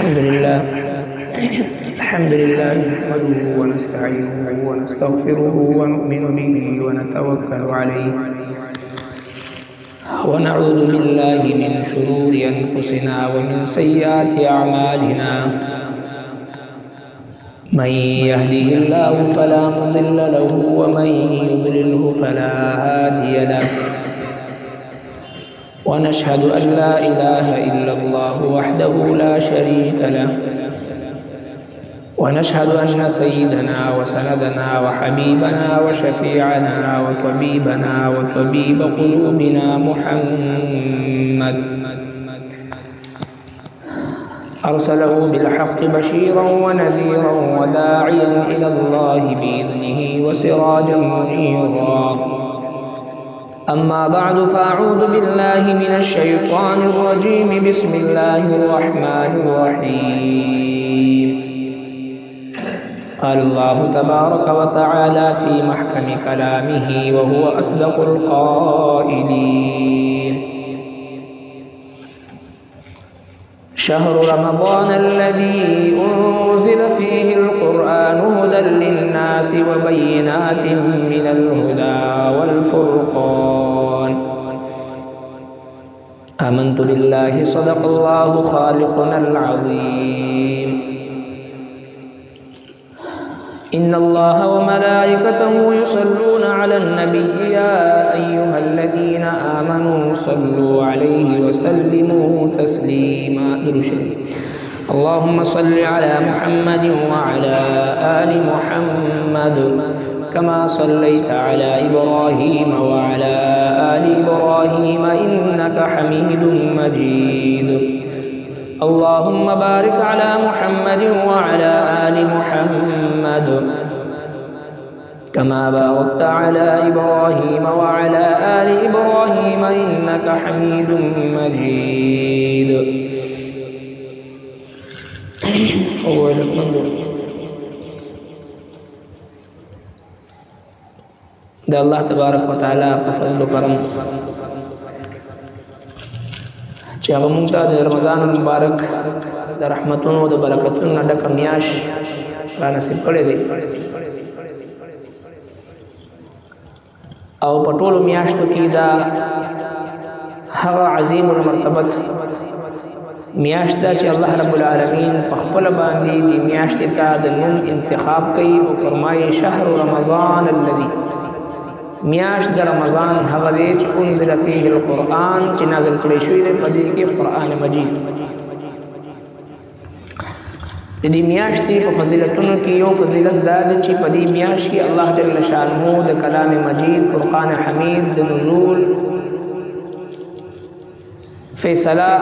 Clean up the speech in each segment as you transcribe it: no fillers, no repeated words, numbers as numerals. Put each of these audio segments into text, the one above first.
الحمد لله نحمده ونستعينه ونستغفره ونؤمن به ونتوكل عليه ونعوذ بالله من شرور أنفسنا ومن سيئات أعمالنا من يهده الله فلا مضل له ومن يضلله فلا هادي له ونشهد أن لا إله إلا الله وحده لا شريك له ونشهد أن سيدنا وسندنا وحبيبنا وشفيعنا وطبيبنا وطبيب قلوبنا محمد أرسله بالحق بشيرا ونذيرا وداعيا إلى الله بإذنه وسراجا منيرا أما بعد فأعوذ بالله من الشيطان الرجيم بسم الله الرحمن الرحيم قال الله تبارك وتعالى في محكم كلامه وهو أصدق القائلين شهر رمضان الذي أنزل فيه القرآن هدى للناس وبينات من الهدى والفرقان آمنت بالله صدق الله خالقنا العظيم إن الله وملائكته يصلون على النبي يا أيها الذين آمنوا صلوا عليه وسلموا تسليما اللهم صل على محمد وعلى آل محمد كما صليت على إبراهيم وعلى آل إبراهيم إنك حميد مجيد اللهم بارك على محمد وعلى آل محمد كما باركت على إبراهيم وعلى آل إبراهيم إنك حميد مجيد دا الله تبارك وتعالى فضل کرم چې هغه مونږ ته د رمضان المبارک د رحمتونو د برکتونو ډک میاش را نصیب کړی دی او په ټولو میاشتو کې دا هغه عظیم المرتبت میاشت دا چې الله رب العالمین په خپل باندې د میاشتې ته د نوم انتخاب کوي او فرمایي شهر رمضان الذي میاشت د رمضان هغه دی چې انزل فيه القرآن چې نازل کړی شوی دی په دې کې قرآن مجید د دې میاشتې په فضیلتونو کې یو فضیلت دا ده چې په دې میاشت کې الله جل شانه د کلام مجید فرقان حمید د نزول فیصله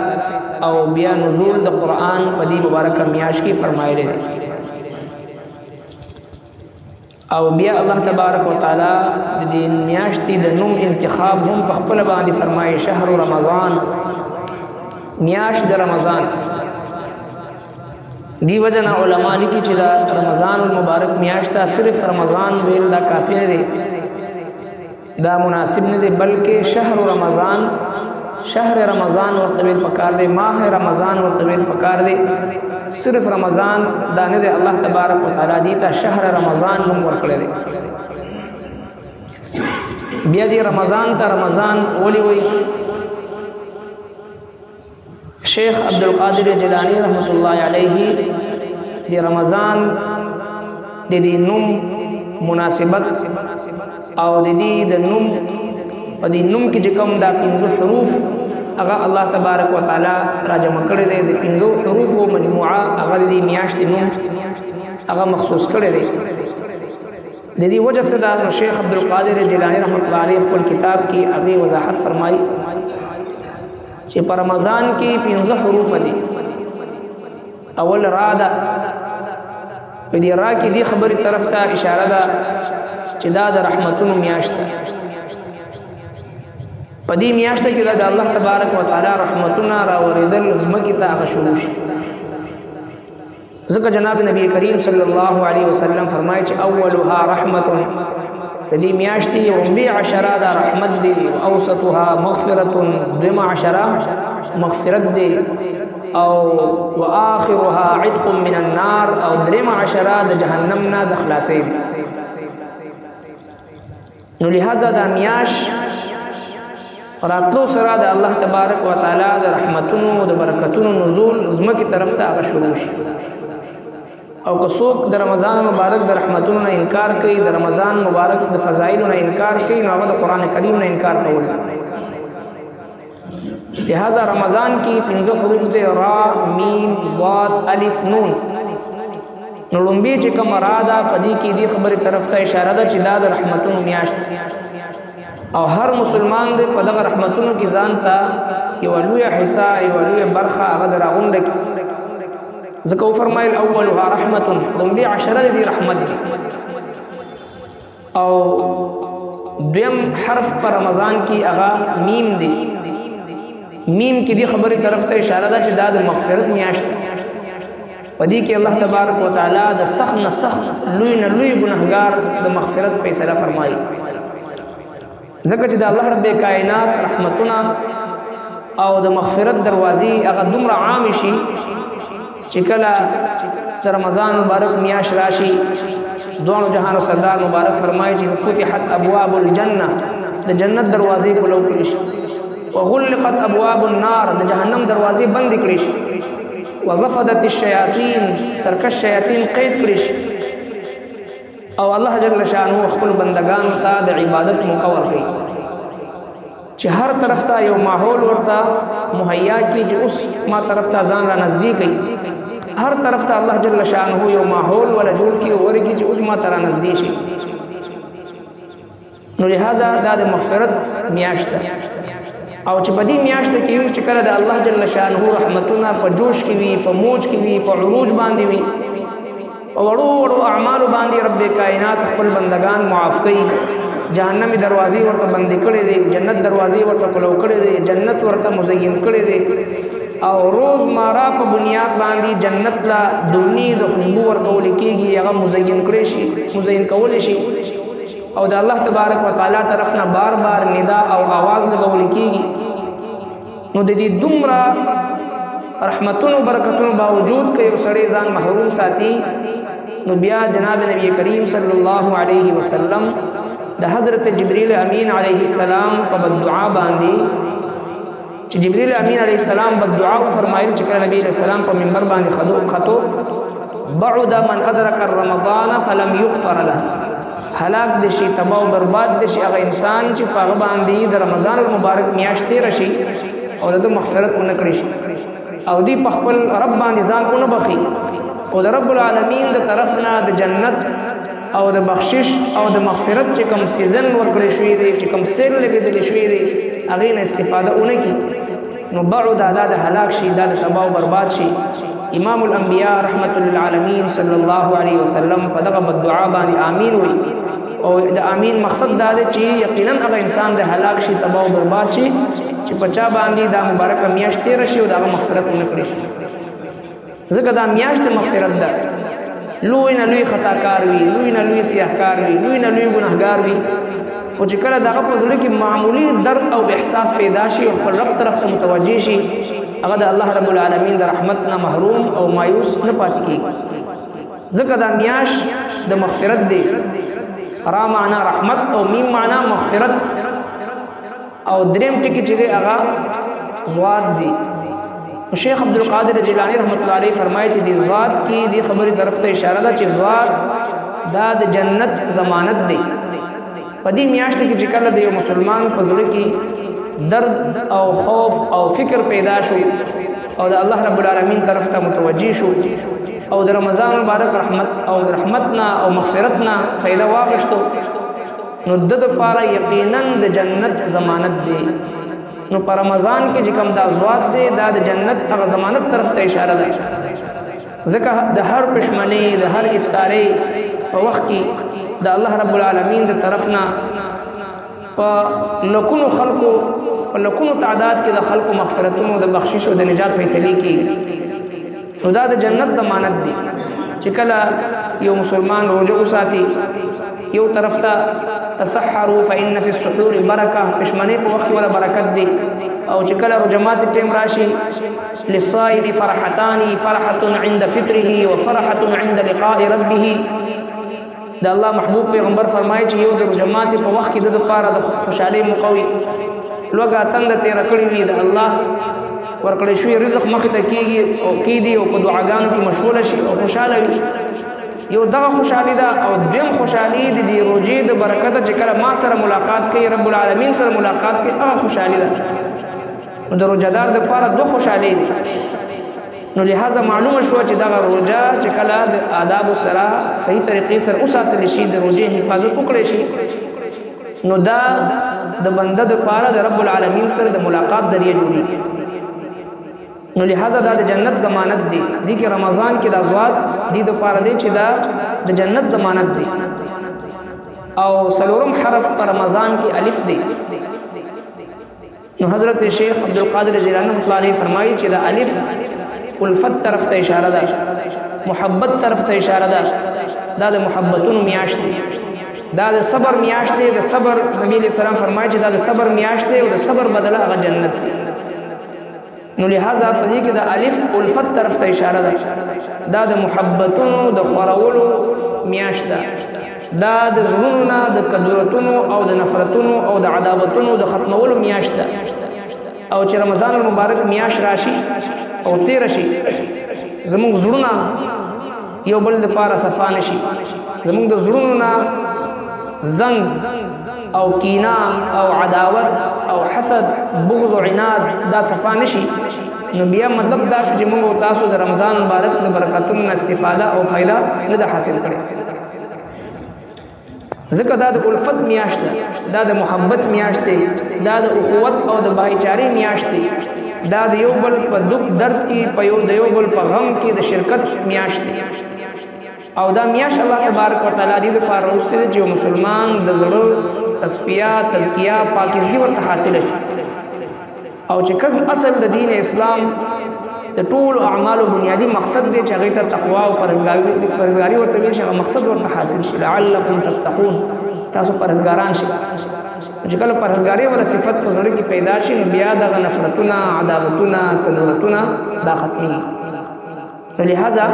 او بیا نزول د قرآن په دې مبارکه میاشت کې فرمایلی دی او بیا الله تبارک وتعالى د دې میاشتې د نوم انتخاب هم په خپل باندې فرمایي شهر رمضان میاشت د رمضان دی وجنا علما لیکي چې دا رمضان المبارک میاشت صرف رمضان ویل دا کافی نه دی دا مناسب نه دی بلکې شهر رمضان شهر رمضان ورته ویل پکار دی ماه رمضان ورته ویل پکار دی صرف رمضان دا نه دی الله تبارک وتعالى دیتا شهر رمضان هم ورکړی دی بیا دی رمضان ته رمضان ولی وی شیخ عبدالقادر جیلانی رحمت الله علیه دی رمضان دی نوم مناسبت او دی نوم په دې نوم کې چې کوم دا 15 حروف هغه الله تبارک وتعالى راجمع کړی دی د 15 حروف او مجموعه هغه د میاشتې نوم هغه مخصوص کړی دی د دې وجه څخه دا شیخ عبدالقادر جیلانی رحمت الله علیه خپل کتاب کې هغه وضاحت فرمایي چې په رمضان کې 15 حروف دي اول را ده په دې را کې دی خبرې طرف ته اشاره ده چې دا د رحمتونو میاشت ده په دې میاشت کې د الله تبارک وتعالى رحمتونه راوړېدل زمکې ته هغه شروع شي ځکه جناب نبی کریم صلی الله علیه وسلم فرمایي چې اولها رحمت د دې میاشتې 12 دا رحمت دی او اوسطها مغفرة 12 مغفرت دی او واخرها عتق من النار او دریم عشره د جهنم نه د خلاصې دی. نو لہذا دا میاش راتلو سره د الله تبارک وتعالى د رحمتونو د برکتونو نزول زمکه طرف ته هغه شروع شي. او که څوک د رمضان مبارک د رحمتونو نه انکار کوي، د رمضان مبارک د فضایلو نه انکار کوي، نو هغه د قران کریم نه انکار کوي. لہذا رمضان کی 5 حروف دے را میم ضاد الف نون. نو لومبي چې کوم را ده پدې کې دې خبره طرف ته اشاره ده چې دا د رحمتونو میاشت او هر مسلمان دې په دغه رحمتونو کې ځان ته یو لوی حصہ یو لوی برخه هغه راغونډه کی. ذکر فرمایل اولها رحمت، لومبي 10 دې رحمت دي. او دویم حرف پر رمضان کی هغه میم دی. میم کی دی خبری طرف ته اشاره ده چې دا د مغفرت میاشت پدې کې الله تبارک وتعالى د سخت نه سخت لوی نه لوی ګناهګار د مغفرت فیصله فرمایي. ځکه چې د الله رب کائنات رحمتونه او د مغفرت دروازې هغه دومره عام شي چې کله د رمضان مبارک میاشت راشي دوه جهان سردار مبارک فرمایي چې فتحت ابواب الجنه، د جنت دروازې کولو کړي شي، وغلقت ابواب النار، د جهنم دروازې بند کړي شي، وزفدت الشیاطین، سرکش شیاطین قید کړي شي. او الله جل شانه خپل بندگان ته د عبادت موقع ورکړي چې هر طرف ته یو ماحول ورته مهیا کی چې اوس ما طرف ته ځان را نزدیک کړي. هر طرف ته الله جل شانه یو ماحول ولا جوړ کی ورکی چې اوس ما تر نزدیک شي. نو لہذا دا د مغفرت میاشت او چې بدی میاشت کې یو چې کړه د الله جل شانه رحمتونه په جوش کې وي، په موج کې وي، په عروج باندې وي، او وړو وړو اعمال باندې رب کائنات خپل بندگان معاف کوي. جهنم دروازې ورته بند کړي دي، جنت دروازې ورته کلو کړي دي، جنت ورته مزین کړي دي. او روز مارا په بنیاد باندې جنت لا دونی د خوشبو ورکول کېږي، هغه مزین کړي شي، مزین کول شي. او د الله تبارک وتعالى طرفنا بار بار ندا او आवाज لګول کېږي. نو د دې دومره رحمتونو برکتونو باوجود که یو سړی ځان محروم ساتي، نو بیا جناب نبی کریم صلی الله علیه وسلم د حضرت جبرئیل امین علیه السلام په بدعا باندې چې جبرئیل امین علیه السلام بدعا فرمایل چې کله نبی علیہ السلام په منبر باندې خطو بعد من ادرک رمضان فلم یغفر له، هلاک د شي، تباہ او برباد د شي هغه انسان چې په هغه باندې د رمضان المبارک میاشت تیر شي او د مغفرت ونکړي شي او دی په خپل رب باندې ځان ونه بخي. او د رب العالمین د طرفنا د جنت او د بخشش او د مغفرت چې کوم سیزن ورکړی شوی دی، چې کوم سیل لګیدل شوی دی، هغه نه استفاده ونکړي، نو بعد دا د هلاک شي، دا د تباہ او برباد شي. امام الانبیاء رحمت للعالمین صلی الله علیه وسلم په دغه بدعا باندې امین وی. او د امین مقصد دا دی چې یقینا هغه انسان د هلاک شي، تباہ او برباد شي چې پچا باندې دا مبارک میاشت تیر شي او دا مغفرت ونکړي شي. ځکه دا میاشت مغفرت ده. لوی نه لوی خطاکار وي، لوی نه لوی سیاهکار وي، لوی نه لوی ګناهګار وي، خو چې کله دغه په زړه کې معمولی درد او احساس پیدا شي او خپل رب طرف ته متوجه شي، هغه د الله رب العالمین د رحمت نه محروم او مایوس نه پاتې کېږي. ځکه دا میاشت د مغفرت دی. را معنا رحمت او میم معنا مغفرت او دریم ټکی چې دی هغه ضاد دی. شیخ عبدالقادر جیلانی رحمت الله علیه فرمایي چې د ضاد کی دی خبرې طرف ته اشاره ده چې ضاد دا د جنت ضمانت دی. په دې میاشت کې چې کله د یو مسلمان په زړه کې درد او خوف او فکر پیدا شو او د الله رب العالمین طرف ته متوجه شو او د رمضان مبارک رحمتنا او مغفرتنا فائدہ واغشتو، نو د لپاره یقینا د جنت ضمانت دی. نو په رمضان کې چې کوم دا ضوات دی دا د جنت هغه ضمانت طرف ته اشاره ده. ځکه د هر پښمنۍ د هر افطاری په وخت کې د الله رب العالمین د طرفنا په لکونو خلقو په لکونو تعداد کې د خلقو مغفرتونو د بخشش او د نجات فیصله کیږي. نو دا د جنت ضمانت دی چې کله یو مسلمان روزه وساتي، یو طرف ته تسحروا فإن في السحور برکه، پښمنۍ په وخت ولا برکت دی. او چې کله رجمات ټیم راشي للصائم فرحتان فرحة عند فطره وفرحة عند لقاء ربه دا الله محبوب پیغمبر فرمایي چې یو د رجمات په وخت کې د لپاره د خوشحالي مقوي لوګه تند تیر کړی وي د الله ورکړی شوی رزق مخ ته کیږي او کیدی او په دعاګانو کې مشغول شي او خوشاله وي یو دغه خوشحالي ده او دیم خوشحالي د دې روزې د برکت چې کله ما سره ملاقات کوي رب العالمین سره ملاقات کوي هغه خوشحالي ده نو د روزدار د لپاره دوه خوشحالي دي نو لہذا معلومه شو چې دغه روزه چې کله د آداب سره صحیح طریقې سره اوساتل شي د روزې حفاظت وکړي شي نو دا د بنده د لپاره د رب العالمین سره د ملاقات ذریعہ جوړیږي نو لہذا دا د جنت ضمانت دی کې رمضان کې د ازواج دی د لپاره دی چې دا د جنت ضمانت دی او سلورم حرف پر رمضان کې الف دی نو حضرت شیخ عبدالقادر جیلانی رحمۃ اللہ علیہ فرمایي چې دا الف الفت طرف ته اشاره ده محبت طرف ته اشاره ده دا د محبتونو میاشت دی دا د صبر میاشت دی د صبر نبی علیہ السلام فرمایي چې دا د صبر میاشت دی او د صبر بدله هغه جنت دی نو لہذا په دې کې د الف الفت طرف ته اشاره ده دا د محبتونو د خورولو میاشت ده دا د زړونو نه د کدورتونو او د نفرتونو او د عداوتونو د ختمولو میاشت ده او چې رمضان المبارک میاشت راشي او تیر شي زموږ زړونه یو بل د پاره صفا نشي زموږ د زړونو نه زنګ او کینا او عداوت او حسد بغض او عناد دا صفا نشي نو بیا مطلب دا شو چې موږ تاسو د رمضان مبارک د برکاتونو استفاده او فائدہ نه حاصل کړو ځکه دا د الفت میاشت دا د محبت میاشت دا د اخوت او د بھائیچاري میاشت دا د یو بل په دکھ درد کې په یو د یو بل په غم کې د شرکت میاشت او دا میاشت الله تبارک وتعالى دې لپاره راوستي چې مسلمان د زړه تصفیه تزکیه پاکیزگی ورته حاصل شي او چې کوم اصل د دین اسلام د ټول اعمال او بنیادی مقصد دی چې هغه ته تقوا او پرهیزګاری ورته ویل شي هغه مقصد ورته حاصل شي لعلکم تتقون تاسو پرهیزګاران شئ چې کله پرهیزګاری ولا صفت په زړه کې پیدا شي نو بیا د نفرتونه عداوتونه کدورتونه دا ختمي نو لہذا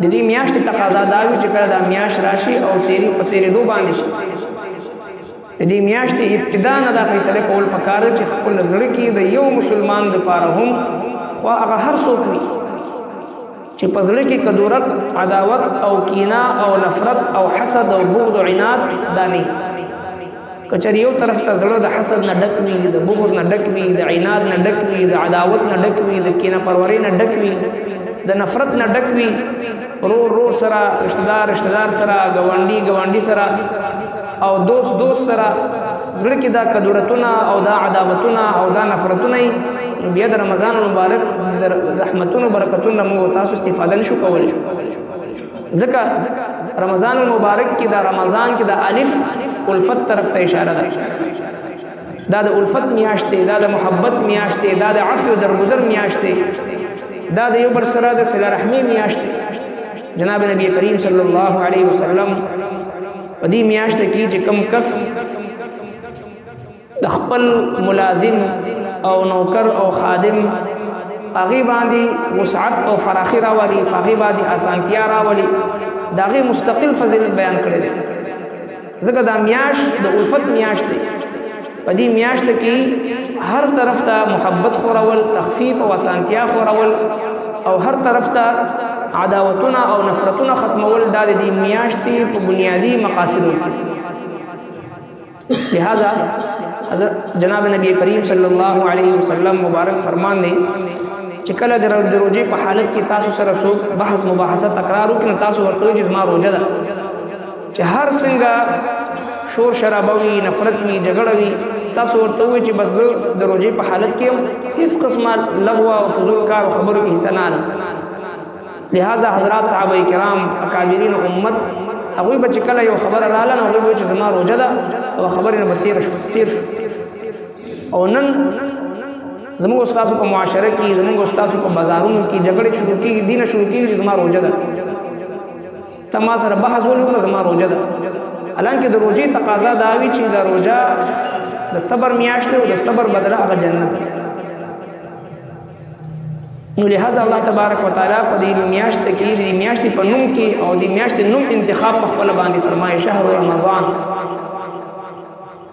د دې میاشت تقاضا دا وي چې کله دا میاشت راشي او تیرې دو باندې شي د دې میاشت ابتدا نه دا فیصله کول پکار چې خپل زړه کې د یو مسلمان د پاره هم خو هغه هر څوک وي چې په زړه کې کدورت عداوت او کینا او نفرت او حسد او بغض او عناد دا نه کچری یو طرف ته زړه د حسد نه ډک وي د بغض نه ډک وي د عناد نه ډک وي د عداوت نه ډک وي د کینا پروري نه ډک وي د نفرت نه ډک وي رو سره رشتہ دار سره گاونډي سره او دوست سره زړه کې دا کدورتونه او دا عداوتونه او دا نفرتونه نو بیا د رمضان مبارک د رحمتونو برکتونو موږ تاسو استفاده نشو کولای ځکه رمضان مبارک کې دا رمضان کې دا الف الفت طرف ته اشاره ده دا د الفت میاشت دا د محبت میاشت دا د عفو درگذر میاشت دا د یو بل سره د صله رحمی میاشت جناب نبی کریم صلی الله علیه وسلم په دې میاشت کې چې کم کس د خپل ملازم او نوکر او خادم هغه باندې وسعت او فراخي راولي هغه باندې اسانتیا راولي داغه مستقل فضیلت بیان کړی دی ځکه دا میاشت د الفت میاشت دی په دې میاشت کې هر طرف ته محبت خورول تخفیف او اسانتیا خورول او هر طرف ته عداوتونه او نفرتونه ختمول دا د دې میاشت په بنیادی مقاصدو لہذا جناب نبی کریم صلی الله علیه وسلم مبارک فرمان دی چې کله د روزې په حالت کې تاسو سره څوک بحث مباحثه تکرار وکړي تاسو ورته چې ما روزه ده چې هر څنګه شور شرابوي نفرت وي جګړه وي تاسو ورته وي چې بس د روزې په حالت کې هیڅ قسمه لغوه او فضول کار او خبرو کې حصہ نه لہذا حضرات صحابه کرام اکابرین امت هغه به چې کله یو خبر رااله نو هغه چې زما روزه ده او خبرې نه تیر شو او نن زموږ استادو په معاشره کې زموږ استادو په بازارونو کې جګړې شروع کیږي دینه شروع کیږي زما روزه ده تما سره بحث ولې زما روزه ده الانکه د روزې تقاضا دا وی چې د روزه د صبر میاشت او د صبر بدله هغه جنت دی. نو لہذا الله تبارک وتعالی په دې میاشت کې دې میاشت په نوم کې او دې میاشت نوم انتخاب په خپل باندې فرمایي شهر رمضان.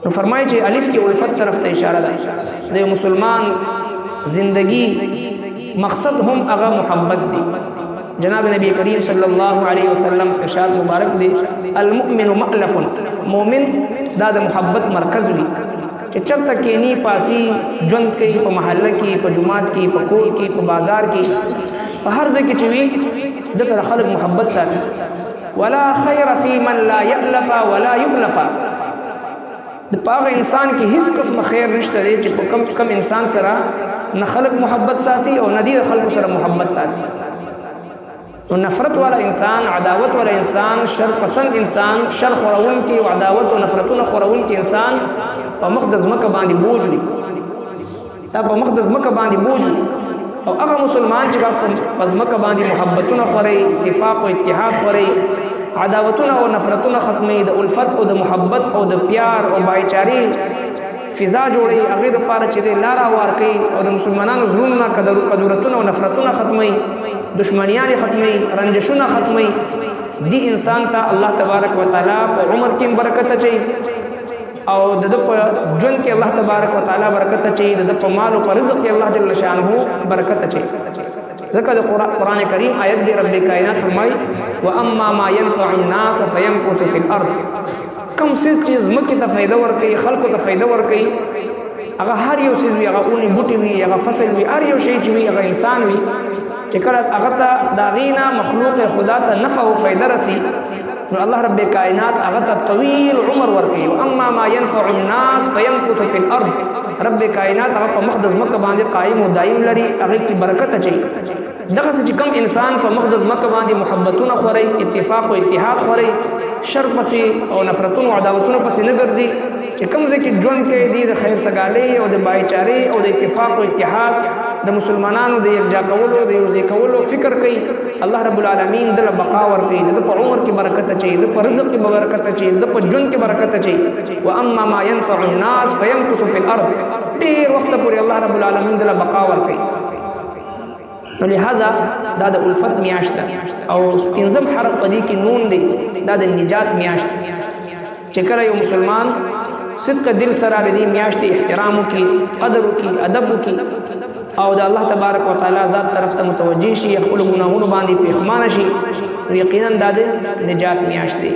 نو فرمایي چې الف کې الفت طرف ته اشاره ده. د مسلمان زندگی مقصد هم هغه محبت دی. جناب نبی کریم صلی الله علیه وسلم ارشاد مبارک دی المؤمن مألف، مومن دا د محبت مرکز وي چې چرته کینی پاسی ژوند کوي، په محله کې، په جماعت کې، په کور کې، په بازار کې، په هر ځای کې چې وي د سره خلک محبت ساتي. ولا خیر فی من لا یألف ولا یؤلف، د پاغه انسان کې هیڅ قسم خیر نشته دی چې په کم انسان سره نه خلق محبت ساتي او نه دی خلق سره محبت ساتي. نو نفرت والا انسان، عداوت والا انسان، شر پسند انسان، شر خورون کې او عداوت او نفرتونه خورون کې انسان په مقدس مکه باندې بوج وي. دا په مقدس مکه باندې بوج وي. او هغه مسلمان چې په مکه باندې محبتونه خوري، اتفاق او اتحاد خوري، عداوتونه او نفرتونه ختمي، د الفت او د محبت او د پیار او بایچاری فضا جوړي، هغه د پاره چې د لار ورکي او د مسلمانانو زړونو قدرتونه او نفرتونه ختمي، دشمنیان ختمي، رنجشونه ختمي. دی انسان ته الله تبارک وتعالى په عمر کې برکت اچي او د په ژوند کې الله تبارک وتعالى برکت اچي، د په مال او رزق کې الله جل شانه برکت اچي. ذکر قرآن کریم آیت دی رب کائنات فرمائی واما ما ينفع الناس فيمكث في الارض. کم څه چیز مکه ته فائدہ ورکړي، خلکو ته فائدہ ورکړي، هغه هر یو څه وي، هغه اونې بوټي وي، هغه فصل وي، هر یو شی چې وي، هغه انسان وي چې کله هغه ته دا غینا مخلوق خدا ته نفع او فائدہ رسی، نو الله رب کائنات هغه ته طویل عمر ورکړي. واما ما ينفع الناس فيمكث في الارض، رب کائنات هغه په مقدس مکه باندې قائم او دائم لري، هغه کی برکت اچي. دغه چې کوم انسان په مقدس مکه باندې محبتونه خوري، اتفاق او اتحاد خوري، شر پسې او نفرتونو او عداوتونو پسې نه ګرځي، چې کوم ځای کې ژوند کوي دی د خیر سګالۍ او د بایچارۍ او د اتفاق او اتحاد، د مسلمانانو د یکجا کولو د یوځای کولو فکر کوي، الله رب العالمین دله بقا ورکوي، د په عمر کې برکت اچي، د په رزق کې برکت اچي، د په ژوند کې برکت اچي. واما ما ينفع الناس فيمكث في الارض، ډیر وخت پورې الله رب العالمین دله بقا ورکوي. نو لہذا دا د الفت میاشت او پنځم حرف پدې کې نون دی، دا د نجات میاشت. چې کله یو مسلمان صدق دل سره دې میاشت احترام وکي، قدر وکي، ادب وکي او د الله تبارک وتعالى ذات طرف ته متوجه شي، خپل ګناهونو باندې پښیمانه شي، نو یقینا دا د نجات میاشت دی.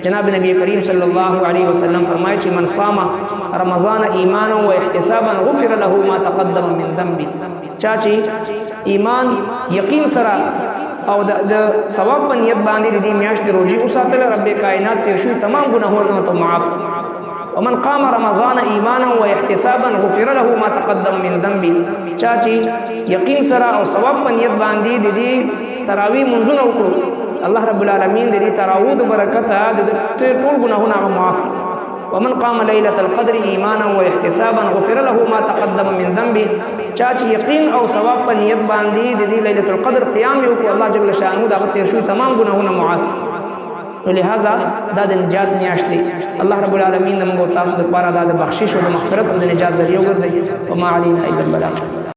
جناب نبی کریم صلی الله علیه وسلم فرمایي چې من صام رمضان ایمانا و احتسابا غفر له ما تقدم من ذنبه. چا چې ایمان یقین سره او د ثواب په نیت باندې د میاشت روزي وساتل، رب کائنات تیر شوی تمام ګناهونه ته معاف. ومن قام رمضان ایمانا و احتسابا غفر له ما تقدم من ذنبه. چا چې یقین سره او ثواب په نیت باندې د دې تراویح منځونه وکړو، الله رب العالمین د دې تراویح برکت د ټول ګناهونه معاف کړي. ومن قام ليلة القدر ایمانا و احتسابا غفر له ما تقدم من ذنبه. چا چې یقین او ثواب په نیت باندې د دې ليلة القدر قیام وکړو، الله جل شانه دا تیر شوی تمام ګناهونه معاف کړي. لہذا دا د نجات میاشت دی. الله رب العالمین موږ تاسو لپاره دا د بخشش او د مغفرت او د نجات ذریعہ وګرځي. وما علينا الا البلاغ.